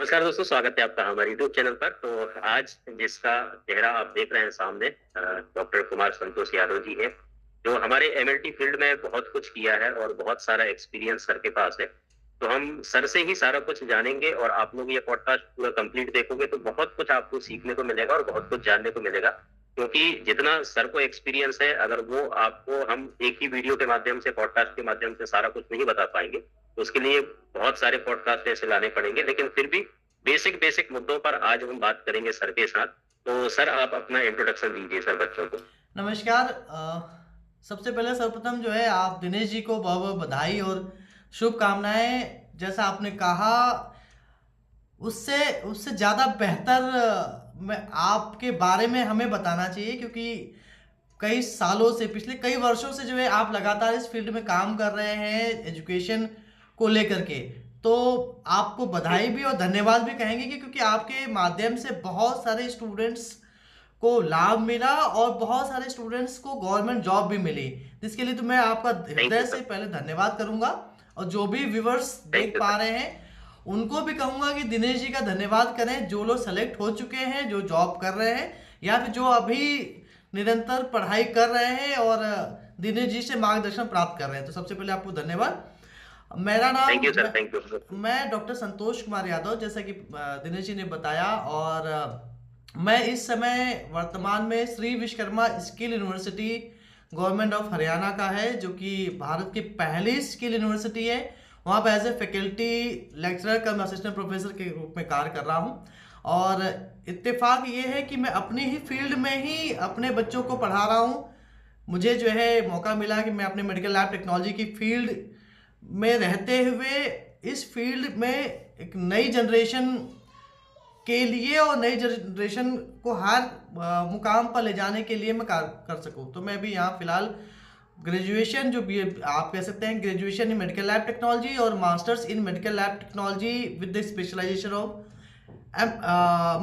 नमस्कार दोस्तों, स्वागत है आपका हमारे यूट्यूब चैनल पर। तो आज जिसका चेहरा आप देख रहे हैं सामने, डॉक्टर कुमार संतोष यादव जी हैं, जो हमारे एमएलटी फील्ड में बहुत कुछ किया है और बहुत सारा एक्सपीरियंस सर के पास है। तो हम सर से ही सारा कुछ जानेंगे और आप लोग ये पॉडकास्ट पूरा कंप्लीट देखोगे तो बहुत कुछ आपको सीखने को मिलेगा और बहुत कुछ जानने को मिलेगा। क्योंकि जितना सर को एक्सपीरियंस है, अगर वो आपको हम एक ही वीडियो के माध्यम से, पॉडकास्ट के माध्यम से सारा कुछ नहीं बता पाएंगे, तो उसके लिए बहुत सारे पॉडकास्ट ऐसे लाने पड़ेंगे। लेकिन फिर भी बेसिक बेसिक मुद्दों पर आज हम बात करेंगे सर के साथ। तो सर, आप अपना इंट्रोडक्शन दीजिए सर बच्चों को। नमस्कार। सबसे पहले सर्वप्रथम जो है आप दिनेश जी को बहुत बहुत बधाई और शुभकामनाएं। जैसा आपने कहा उससे उससे ज़्यादा बेहतर मैं आपके बारे में हमें बताना चाहिए, क्योंकि कई सालों से, पिछले कई वर्षों से जो है आप लगातार इस फील्ड में काम कर रहे हैं एजुकेशन को लेकर के। तो आपको बधाई भी और धन्यवाद भी कहेंगे कि क्योंकि आपके माध्यम से बहुत सारे स्टूडेंट्स को लाभ मिला और बहुत सारे स्टूडेंट्स को गवर्नमेंट जॉब भी मिली, जिसके लिए तो मैं आपका थैंक हृदय यू से सर। पहले धन्यवाद करूंगा। और जो भी व्यूवर्स थैंक देख यू पा सर। रहे हैं उनको भी कहूंगा कि दिनेश जी का धन्यवाद करें, जो लोग सेलेक्ट हो चुके हैं, जो जॉब कर रहे हैं या फिर जो अभी निरंतर पढ़ाई कर रहे हैं और दिनेश जी से मार्गदर्शन प्राप्त कर रहे हैं। तो सबसे पहले आपको धन्यवाद। मेरा थैंक नाम you sir. Thank you sir. मैं डॉक्टर संतोष कुमार यादव, जैसा कि दिनेश जी ने बताया। और मैं इस समय वर्तमान में Shri Vishwakarma skill university government of Haryana का है, जो कि भारत की पहली स्किल यूनिवर्सिटी है। वहाँ पर as a faculty lecturer cum assistant professor के रूप में कार्य कर रहा हूँ। और इत्तेफाक ये है कि मैं अपनी ही फील्ड में ही अपने बच्चों को पढ़ा रहा हूँ। मुझे जो है मौका मिला कि मैं अपने मेडिकल लैब टेक्नोलॉजी की फील्ड में रहते हुए इस फील्ड में एक नई जनरेशन के लिए और नई जनरेशन को हर मुकाम पर ले जाने के लिए मैं कार्य कर सकूं। तो मैं भी यहाँ फिलहाल ग्रेजुएशन, जो भी आप कह सकते हैं graduation in medical lab technology और masters in medical lab technology with the specialisation of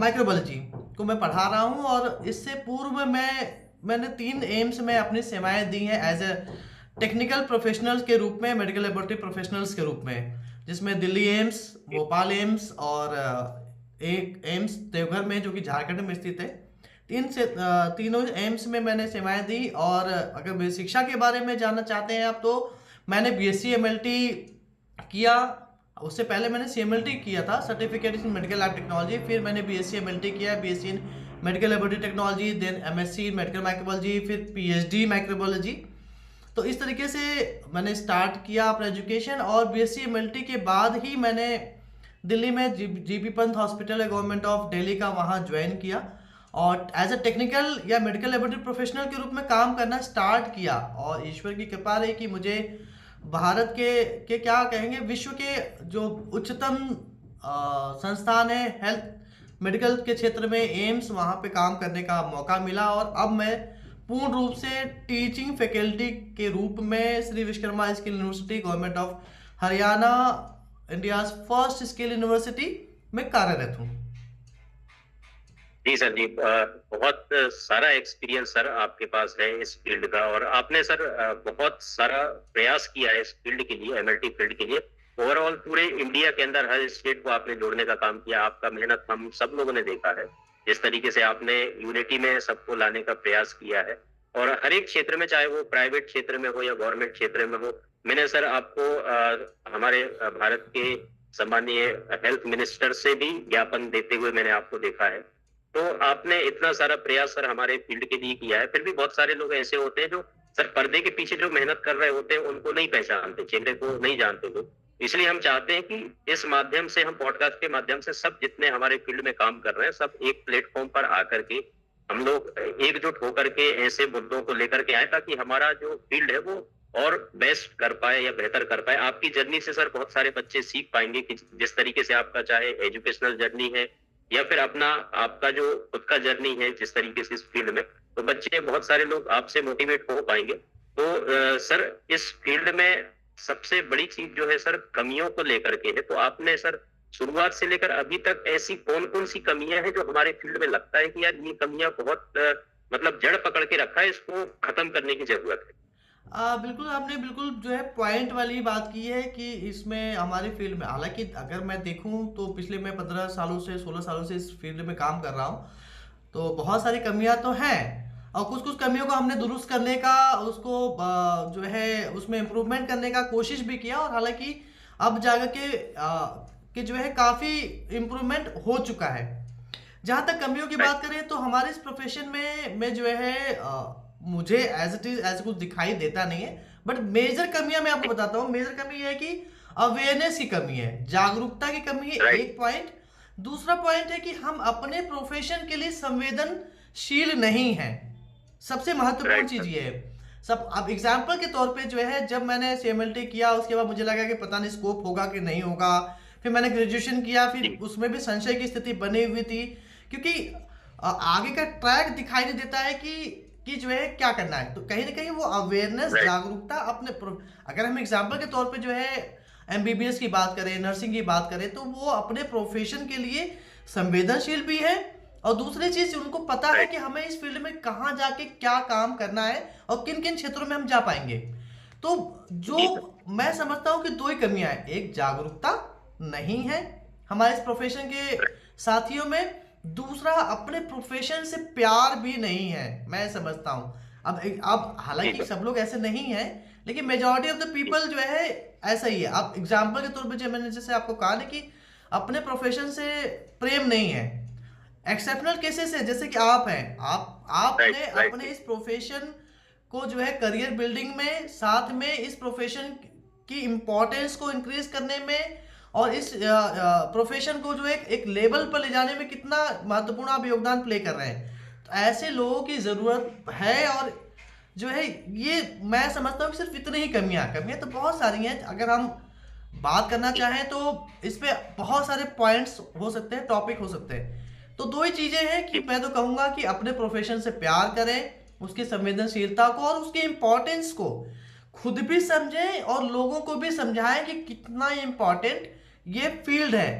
microbiology को मैं पढ़ा रहा हूँ। और इससे पूर्व मैंने 3 एम्स में अपनी सेवाएं दी हैं एज ए टेक्निकल प्रोफेशनल्स के रूप में, मेडिकल लेबोरेटरी प्रोफेशनल्स के रूप में, जिसमें दिल्ली एम्स, भोपाल एम्स और एक एम्स देवघर में, जो कि झारखंड में स्थित है। तीनों एम्स में मैंने सेवाएं दी। और अगर मेरी शिक्षा के बारे में जानना चाहते हैं आप, तो मैंने बीएससी एमएलटी किया। उससे पहले मैंने सीएमएलटी किया था, certificate in medical lab technology. फिर मैंने बीएससी एमएलटी किया, BSc in medical laboratory technology, then MSc in medical microbiology, फिर पीएचडी माइक्रोबायोलॉजी। तो इस तरीके से मैंने स्टार्ट किया अपना एजुकेशन। और बीएससी एमएलटी के बाद ही मैंने दिल्ली में जीबी पंत हॉस्पिटल है गवर्नमेंट ऑफ दिल्ली का, वहाँ ज्वाइन किया और एज ए टेक्निकल या मेडिकल लेबोरेटरी प्रोफेशनल के रूप में काम करना स्टार्ट किया। और ईश्वर की कृपा रही कि मुझे भारत के क्या कहेंगे, विश्व के जो उच्चतम संस्थान है हेल्थ मेडिकल के क्षेत्र में, एम्स, वहाँ पे काम करने का मौका मिला। और अब मैं पूर्ण रूप से टीचिंग फैकल्टी के रूप में Shri Vishwakarma skill university government of Haryana, India first skill university में कार्यरत हूँ। जी सर जी, बहुत सारा एक्सपीरियंस सर आपके पास है इस फील्ड का। और आपने सर बहुत सारा प्रयास किया है इस फील्ड के लिए, एमएलटी फील्ड के लिए। ओवरऑल पूरे इंडिया के अंदर हर स्टेट को आपने जोड़ने का काम किया। आपका मेहनत हम सब लोगों ने देखा है, जिस तरीके से आपने यूनिटी में सबको लाने का प्रयास किया है। और हर एक क्षेत्र में, चाहे वो प्राइवेट क्षेत्र में हो या गवर्नमेंट क्षेत्र में हो। मैंने सर आपको हमारे भारत के सम्मानीय हेल्थ मिनिस्टर से भी ज्ञापन देते हुए मैंने आपको देखा है। तो आपने इतना सारा प्रयास सर हमारे फील्ड के लिए किया है। फिर भी बहुत सारे लोग ऐसे होते हैं जो सर पर्दे के पीछे जो मेहनत कर रहे होते हैं उनको नहीं पहचानते, चेहरे को नहीं जानते लोग। इसलिए हम चाहते हैं कि इस माध्यम से, हम पॉडकास्ट के माध्यम से, सब जितने हमारे फील्ड में काम कर रहे हैं सब एक प्लेटफॉर्म पर आकर के हम लोग एकजुट होकर के ऐसे मुद्दों को लेकर के आए, ताकि हमारा जो फील्ड है वो और बेस्ट कर पाए या बेहतर कर पाए। आपकी जर्नी से सर बहुत सारे बच्चे सीख पाएंगे कि जिस तरीके से आपका चाहे एजुकेशनल जर्नी है या फिर आपका जो खुद का जर्नी है, जिस तरीके से इस फील्ड में, तो बच्चे बहुत सारे लोग आपसे मोटिवेट हो पाएंगे। तो सर, इस फील्ड में सबसे बड़ी चीज जो है सर, कमियों को लेकर के है। तो आपने सर शुरुआत से लेकर अभी तक ऐसी कौन कौन सी कमियां हैं जो हमारे फील्ड में लगता है कि यार ये कमियां बहुत मतलब जड़ पकड़ के रखा है, इसको खत्म करने की जरूरत है? बिल्कुल, आपने बिल्कुल जो है पॉइंट वाली बात की है कि इसमें हमारी फ़ील्ड में, हालाँकि अगर मैं देखूँ तो पिछले मैं 15 सालों से 16 सालों से इस फ़ील्ड में काम कर रहा हूँ। तो बहुत सारी कमियाँ तो हैं और कुछ-कुछ कमियों को हमने दुरुस्त करने का, उसको जो है उसमें इम्प्रूवमेंट करने का कोशिश भी किया और हालाँकि अब जाकर के जो है काफ़ी इम्प्रूवमेंट हो चुका है। जहाँ तक कमियों की राइट, बात करें तो हमारे इस प्रोफ़ेशन में जो है मुझे एज़ इट इज़ ऐसा कुछ दिखाई देता नहीं है। बट मेजर कमियाँ मैं आपको बताता हूँ। मेजर कमी ये है कि अवेयरनेस की कमी है, जागरूकता की कमी है, राइट, एक पॉइंट। दूसरा पॉइंट है कि हम अपने प्रोफ़ेशन के लिए संवेदनशील नहीं हैं। सबसे महत्वपूर्ण राइट चीज़ सर। ये है। सब अब एग्ज़ाम्पल के तौर पे जो है, जब मैंने सीएमएलटी किया उसके बाद मुझे लगा कि पता नहीं स्कोप होगा कि नहीं होगा। फिर मैंने ग्रेजुएशन किया, फिर जी, उसमें भी संशय की स्थिति बनी हुई थी क्योंकि आगे का ट्रैक दिखाई नहीं देता है कि जो है क्या करना है। तो कहीं न कहीं वो अवेयरनेस, राइट, जागरूकता अगर हम एग्ज़ाम्पल के तौर पे जो है एमबीबीएस की बात करें, नर्सिंग की बात करें, तो वो अपने प्रोफ़ेशन के लिए संवेदनशील भी है और दूसरी चीज़ उनको पता है राइट, कि हमें इस फ़ील्ड में कहाँ जाके क्या काम करना है और किन-किन क्षेत्रों में हम जा पाएँगे। तो जो जी सर, मैं समझता हूँ कि 2 ही कमियाँ हैं, एक जागरूकता नहीं है हमारे इस प्रोफ़ेशन के राइट, साथियों में, दूसरा अपने प्रोफ़ेशन से प्यार भी नहीं है, मैं समझता हूँ। अब जी हालाँकि सर, सब लोग ऐसे नहीं हैं, लेकिन मेजॉरिटी ऑफ़ द जी, पीपल जो है ऐसा ही है। अब एग्ज़ाम्पल के तौर पे जो मैंने जैसे आपको कहा ना कि अपने प्रोफ़ेशन से प्रेम नहीं है। एक्सेप्शनल केसेस है जैसे कि आप हैं, राइट, आपने राइट, अपने इस प्रोफ़ेशन को जो है करियर बिल्डिंग में, साथ में इस प्रोफ़ेशन की इम्पोर्टेंस को इंक्रीज़ करने में और इस प्रोफ़ेशन को जो है एक लेवल पर ले जाने में कितना महत्वपूर्ण आप योगदान प्ले कर रहे हैं। तो ऐसे लोगों की ज़रूरत है और जो है ये मैं समझता हूँ कि सिर्फ़ इतनी ही कमियाँ तो बहुत सारी हैं। अगर हम बात करना जी, चाहें तो इस पे बहुत सारे पॉइंट्स हो सकते हैं, टॉपिक हो सकते हैं। तो 2 ही चीज़ें हैं कि जी, मैं तो कहूँगा कि अपने प्रोफ़ेशन से प्यार करें, उसकी संवेदनशीलता को और उसकी इम्पोर्टेंस को खुद भी समझें और लोगों को भी समझाएँ कि कितना इम्पोर्टेंट ये फ़ील्ड है।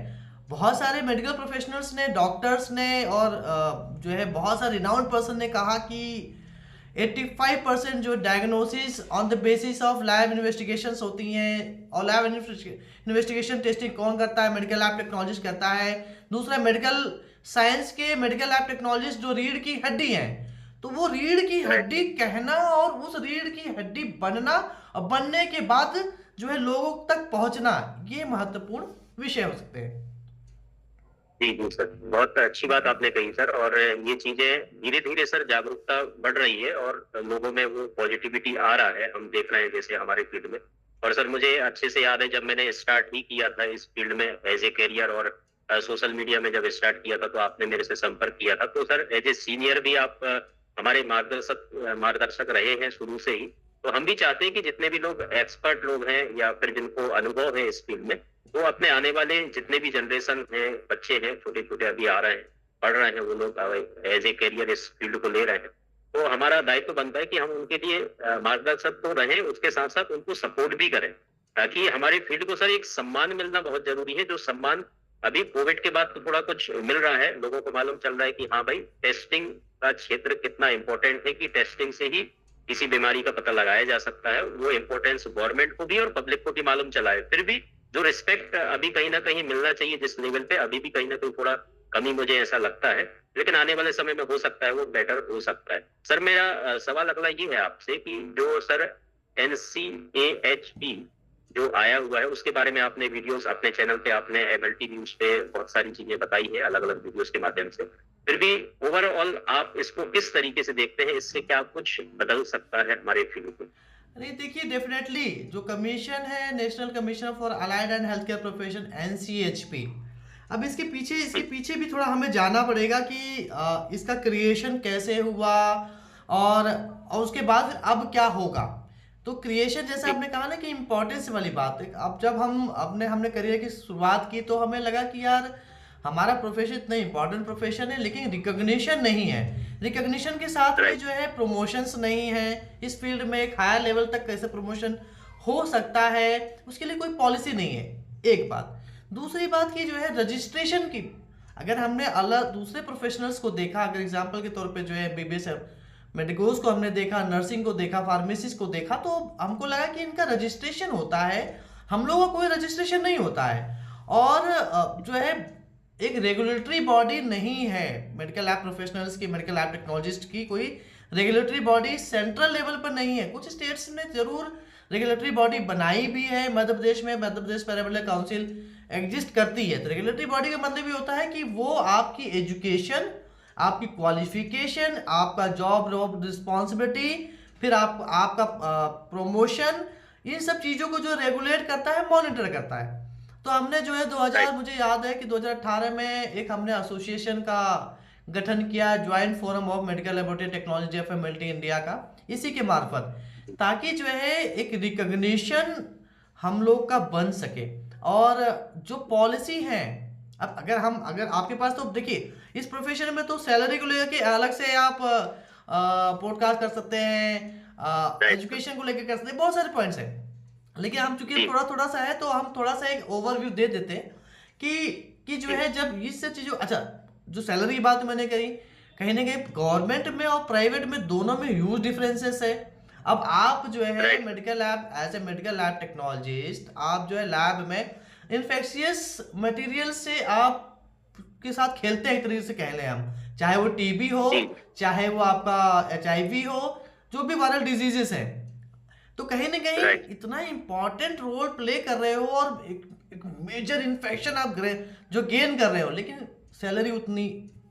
बहुत सारे मेडिकल प्रोफ़ेशनल्स ने, डॉक्टर्स ने और जो है बहुत सारे रिनाउंड पर्सन ने कहा कि 85% जो diagnosis on the basis of lab investigations होती हैं और लैब इन्वेस्टिगेशन टेस्टिंग कौन करता है? मेडिकल लैब टेक्नोलॉजिस्ट करता है। दूसरा मेडिकल साइंस के मेडिकल लैब टेक्नोलॉजिस्ट जो रीढ़ की हड्डी हैं, तो वो रीढ़ की राइट, हड्डी कहना और उस रीढ़ की हड्डी बनना और बनने के बाद जो है लोगों तक पहुँचना, ये महत्वपूर्ण विषय हो सकते हैं। जी, जी सर। बहुत अच्छी बात आपने कही सर और ये चीज़ें धीरे-धीरे सर जागरूकता बढ़ रही है और लोगों में वो पॉजिटिविटी आ रहा है, हम देख रहे हैं जैसे हमारे फ़ील्ड में। और सर मुझे अच्छे से याद है जब मैंने स्टार्ट ही किया था इस फ़ील्ड में एज़ ए करियर और सोशल मीडिया में जब स्टार्ट किया था तो आपने मेरे से संपर्क किया था। तो सर एज़ ए सीनियर भी आप हमारे मार्गदर्शक रहे हैं शुरू से ही। तो हम भी चाहते हैं कि जितने भी लोग एक्सपर्ट लोग हैं या फिर जिनको अनुभव है इस फ़ील्ड में, वो अपने आने वाले जितने भी जनरेशन हैं, बच्चे हैं, छोटे-छोटे अभी आ रहे हैं, पढ़ रहे हैं, वो लोग एज़ ए करियर इस फ़ील्ड को ले रहे हैं। तो हमारा दायित्व बनता है कि हम उनके लिए मार्गदर्शक तो रहें, उसके साथ-साथ उनको सपोर्ट भी करें, ताकि हमारी फ़ील्ड को सर एक सम्मान मिलना बहुत ज़रूरी है, जो सम्मान अभी कोविड के बाद तो थोड़ा कुछ मिल रहा है, लोगों को मालूम चल रहा है कि हाँ भाई, टेस्टिंग का क्षेत्र कितना इम्पोर्टेंट है कि टेस्टिंग से ही किसी बीमारी का पता लगाया जा सकता है। वो इम्पोर्टेंस गवर्नमेंट को भी और पब्लिक को भी मालूम चला है। फिर भी जो रिस्पेक्ट अभी कहीं न कहीं मिलना चाहिए जिस लेवल पे, अभी भी कहीं न कहीं थोड़ा कमी मुझे ऐसा लगता है। लेकिन आने वाले समय में हो सकता है वो बेटर हो सकता है। सर मेरा सवाल अगला ये है आपसे कि जो सर एनसीएएचपी जो आया हुआ है उसके बारे में आपने वीडियोज़ अपने चैनल पे आपने एमएलटी न्यूज़ पे बहुत सारी चीज़ें बताई हैं अलग-अलग वीडियोज़ के माध्यम से। फिर भी ओवरऑल आप इसको किस तरीके से देखते हैं? इससे क्या कुछ बदल सकता है हमारे फील्ड में? नहीं देखिए, डेफिनेटली जो कमीशन है, national commission for allied and health care profession, NCHP, अब इसके जी, पीछे भी थोड़ा हमें जानना पड़ेगा कि इसका क्रिएशन कैसे हुआ और उसके बाद अब क्या होगा। तो क्रिएशन जैसे जी, आपने कहा ना कि इम्पोर्टेंस वाली बात है। अब जब हमने करियर की शुरुआत की तो हमें लगा कि यार हमारा प्रोफेशन इतना इम्पोर्टेंट प्रोफेशन है लेकिन रिकॉग्निशन नहीं है। रिकॉग्निशन के साथ में राइट, जो है प्रमोशंस नहीं है। इस फील्ड में एक हायर लेवल तक कैसे प्रमोशन हो सकता है, उसके लिए कोई पॉलिसी नहीं है, एक बात। दूसरी बात की जो है रजिस्ट्रेशन की, अगर हमने अलग दूसरे प्रोफेशनल्स को देखा, अगर एग्जांपल के तौर पे जो है एमबीबीएस मेडिकोज को हमने देखा, नर्सिंग को देखा, फार्मेसिस्ट को देखा, तो हमको लगा कि इनका रजिस्ट्रेशन होता है, हम लोगों का कोई रजिस्ट्रेशन नहीं होता है। और जो है एक रेगुलेटरी बॉडी नहीं है मेडिकल लैब प्रोफेशनल्स की, मेडिकल लैब टेक्नोलॉजिस्ट की कोई रेगुलेटरी बॉडी सेंट्रल लेवल पर नहीं है। कुछ स्टेट्स ने जरूर रेगुलेटरी बॉडी बनाई भी है, मध्य प्रदेश में Madhya Pradesh paramedical council exist करती है। तो रेगुलेटरी बॉडी का मतलब ये होता है कि वो आपकी एजुकेशन, आपकी क्वालिफिकेशन, आपका जॉब रोब रिस्पॉन्सिबिलिटी, फिर आपका प्रमोशन, इन सब चीज़ों को जो रेगुलेट करता है, मॉनिटर करता है। तो हमने जो है 2000 मुझे याद है कि 2018 में एक हमने एसोसिएशन का गठन किया, joint forum of medical laboratory technology FMLT India का, इसी के मार्फत, ताकि जो है एक रिकॉग्निशन हम लोग का बन सके। और जो पॉलिसी है, अब अगर आपके पास, तो देखिए इस प्रोफेशन में तो सैलरी को लेकर के अलग से आप पॉडकास्ट कर सकते हैं, एजुकेशन को लेकर कर सकते हैं, बहुत सारे पॉइंट्स हैं। लेकिन हम चूंकि थोड़ा सा है, तो हम थोड़ा सा एक ओवरव्यू दे देते हैं कि जो है जब इस सब चीजों, अच्छा जो सैलरी की बात मैंने कही, कहीं ना कहीं गवर्नमेंट में और प्राइवेट में दोनों में ह्यूज डिफरेंसेस है। अब आप जो है medical lab, as a medical lab technologist, आप जो है लैब में इन्फेक्शियस मटेरियल से आप के साथ खेलते हैं, एक तरीके से कह लें हम, चाहे वो टीबी हो, चाहे वो आपका HIV हो, जो भी वायरल डिजीजेस हैं, तो कहीं ना कहीं इतना इंपॉर्टेंट रोल प्ले कर रहे हो और एक मेजर इन्फेक्शन आप जो गेन कर रहे हो, लेकिन सैलरी उतनी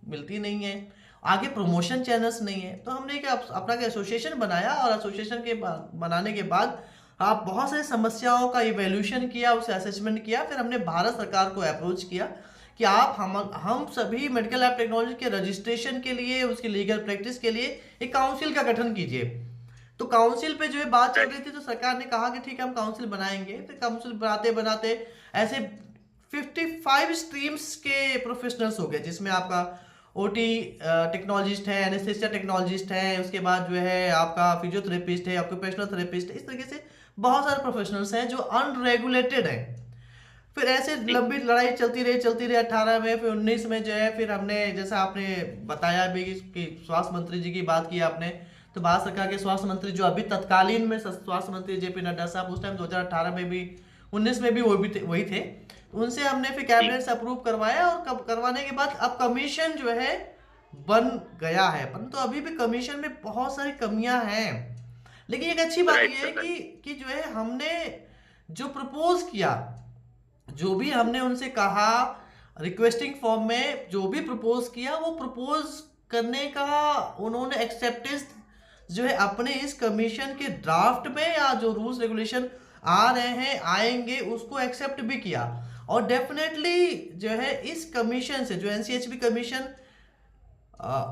मिलती नहीं है, आगे प्रमोशन चैनल्स नहीं है। तो हमने एक अपना एसोसिएशन बनाया, और एसोसिएशन के बनाने के बाद आप बहुत सारी समस्याओं का इवेल्यूशन किया, उसे असेसमेंट किया, फिर हमने भारत सरकार को अप्रोच किया कि आप हम सभी मेडिकल लैब टेक्नोलॉजी के रजिस्ट्रेशन के लिए, उसकी लीगल प्रैक्टिस के लिए एक काउंसिल का गठन कीजिए। तो काउंसिल पे जो है बात चल रही थी, तो सरकार ने कहा कि ठीक है हम काउंसिल बनाएंगे। तो काउंसिल बनाते बनाते ऐसे 55 स्ट्रीम्स के प्रोफेशनल्स हो गए, जिसमें आपका OT टेक्नोलॉजिस्ट है, एनेस्थेसिया टेक्नोलॉजिस्ट है, उसके बाद जो है आपका फिजियोथेरेपिस्ट है, ऑक्यूपेशनल थेरेपिस्ट है, इस तरीके से बहुत सारे प्रोफेशनल्स हैं जो अनरेगुलेटेड हैं। फिर ऐसे लंबी लड़ाई चलती रही 18 में, फिर 19 में जो है, फिर हमने, जैसा आपने बताया भी कि स्वास्थ्य मंत्री जी की बात की आपने, तो भारत सरकार के स्वास्थ्य मंत्री जो अभी तत्कालीन में स्वास्थ्य मंत्री JP नड्डा साहब, उस टाइम 2018 में भी, 19 में भी वही थे, उनसे हमने फिर कैबिनेट से अप्रूव करवाया, और करवाने के बाद अब कमीशन जो है बन गया है। परंतु अभी भी कमीशन में बहुत सारी कमियां हैं। लेकिन एक अच्छी बात यह है कि जो है हमने जो प्रपोज किया, जो भी हमने उनसे कहा रिक्वेस्टिंग फॉर्म में, जो भी प्रपोज किया, वो प्रपोज करने का उन्होंने एक्सेप्टेंस जो है अपने इस कमीशन के ड्राफ्ट में, या जो रूल्स रेगुलेशन आ रहे हैं, आएंगे, उसको एक्सेप्ट भी किया। और डेफिनेटली जो है इस कमीशन से, जो NCHP कमीशन,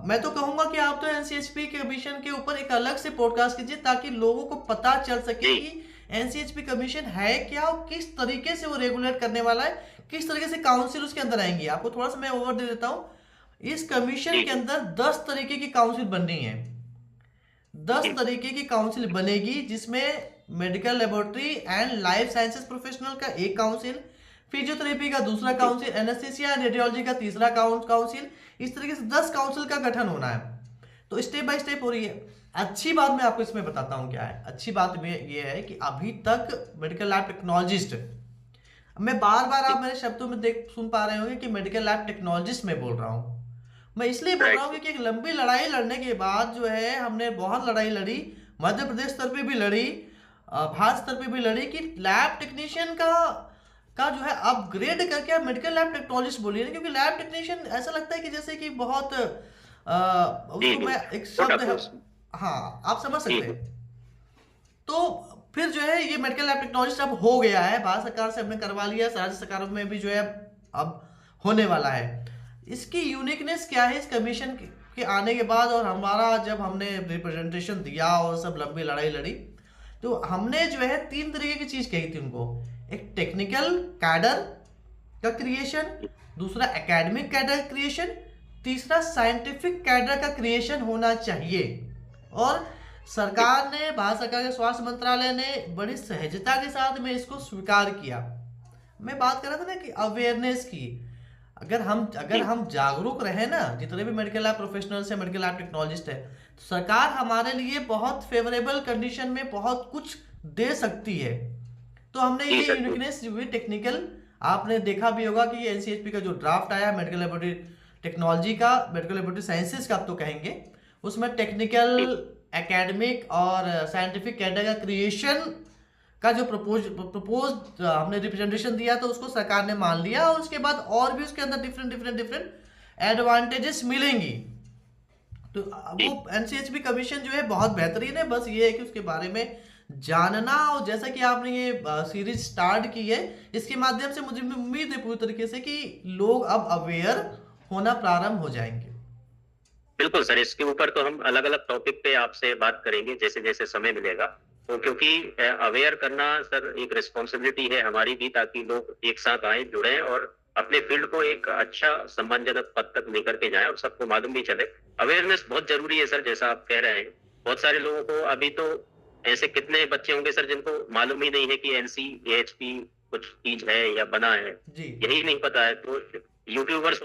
मैं तो कहूंगा कि आप तो NCHP कमीशन के ऊपर एक अलग से पॉडकास्ट कीजिए, ताकि लोगों को पता चल सके कि NCHP कमीशन है क्या, और किस तरीके से वो रेगुलेट करने वाला है, किस तरीके से काउंसिल उसके अंदर आएंगी। आपको थोड़ा सा मैं ओवर दे देता हूँ। इस कमीशन के अंदर 10 तरीके की काउंसिल बननी है, 10 तरीके की काउंसिल बनेगी, जिसमें medical laboratory and life sciences professional का एक काउंसिल, फिजियोथेरेपी का दूसरा काउंसिल, एनेस्थेसिया एंड रेडियोलॉजी का तीसरा काउंसिल, इस तरीके से 10 काउंसिल का गठन होना है। तो स्टेप बाय स्टेप हो रही है। अच्छी बात मैं आपको इसमें बताता हूं क्या है। अच्छी बात ये है कि अभी तक मेडिकल लैब टेक्नोलॉजिस्ट, मैं बार बार आप मेरे शब्दों में सुन पा रहे होंगे कि मेडिकल लैब टेक्नोलॉजिस्ट मैं बोल रहा हूं। मैं इसलिए बोल रहा हूं कि एक लंबी लड़ाई लड़ने के बाद जो है, हमने बहुत लड़ाई लड़ी, मध्य प्रदेश स्तर पे भी लड़ी, भारत स्तर पे भी लड़ी, कि लैब टेक्नीशियन का जो है अपग्रेड करके आप मेडिकल लैब टेक्नोलॉजिस्ट बोलिए। क्योंकि लैब टेक्नीशियन ऐसा लगता है कि जैसे कि बहुत उसको मैं एक शब्द है, हाँ आप समझ सकते हैं। तो फिर जो है ये मेडिकल लैब टेक्नोलॉजिस्ट अब हो गया है, भारत सरकार से हमने करवा लिया, राज्य सरकार में भी जो है अब होने वाला है। इसकी यूनिकनेस क्या है इस कमीशन के आने के बाद, और हमारा जब हमने रिप्रेजेंटेशन दिया और सब लंबी लड़ाई लड़ी, तो हमने जो है 3 तरीके की चीज कही थी उनको। एक टेक्निकल कैडर का क्रिएशन, दूसरा एकेडमिक कैडर क्रिएशन, तीसरा साइंटिफिक कैडर का क्रिएशन होना चाहिए। और सरकार ने, भारत सरकार के स्वास्थ्य मंत्रालय ने बड़ी सहजता के साथ में इसको स्वीकार किया। मैं बात कर रहा था ना कि अवेयरनेस की, अगर हम जागरूक रहे ना, जितने भी मेडिकल लैब प्रोफेशनल्स है, मेडिकल लैब टेक्नोलॉजिस्ट है, तो सरकार हमारे लिए बहुत फेवरेबल कंडीशन में बहुत कुछ दे सकती है। तो हमने जी ये सर जी। यूनिकनेस हुई टेक्निकल, आपने देखा भी होगा कि एनसीएचपी का जो ड्राफ्ट आया मेडिकल लेबोरेटरी टेक्नोलॉजी का, मेडिकल लेबोरेटरी साइंसेज का आप तो कहेंगे, उसमें टेक्निकल, जी एकेडमिक और साइंटिफिक कैडर का क्रिएशन का जो प्रपोज हमने रिप्रेजेंटेशन दिया, तो उसको सरकार ने मान लिया, और उसके बाद और भी उसके अंदर डिफरेंट एडवांटेजेस मिलेंगी। तो वो जी। एनसीएचबी कमीशन जो है बहुत बेहतरीन है, बस ये है कि उसके बारे में जानना, और जैसा कि आपने ये सीरीज स्टार्ट की है, इसके माध्यम से मुझे उम्मीद है पूरी तरीके से कि लोग अब अवेयर होना प्रारंभ हो जाएंगे। बिल्कुल सर, इसके ऊपर तो हम अलग-अलग टॉपिक पे आपसे बात करेंगे जैसे-जैसे समय मिलेगा। तो क्योंकि अवेयर करना सर एक रिस्पॉन्सिबिलिटी है हमारी भी, ताकि लोग एक साथ आएँ, जुड़ें और अपने फील्ड को एक अच्छा सम्मानजनक पद तक लेकर के जाएँ और सबको मालूम भी चले। अवेयरनेस बहुत ज़रूरी है सर, जैसा आप कह रहे हैं। बहुत सारे लोगों को अभी तो ऐसे कितने बच्चे होंगे सर जिनको मालूम ही नहीं है कि एनसीएएचपी कुछ चीज़ है या बना है। जी। यही नहीं पता है, तो यूट्यूबर्स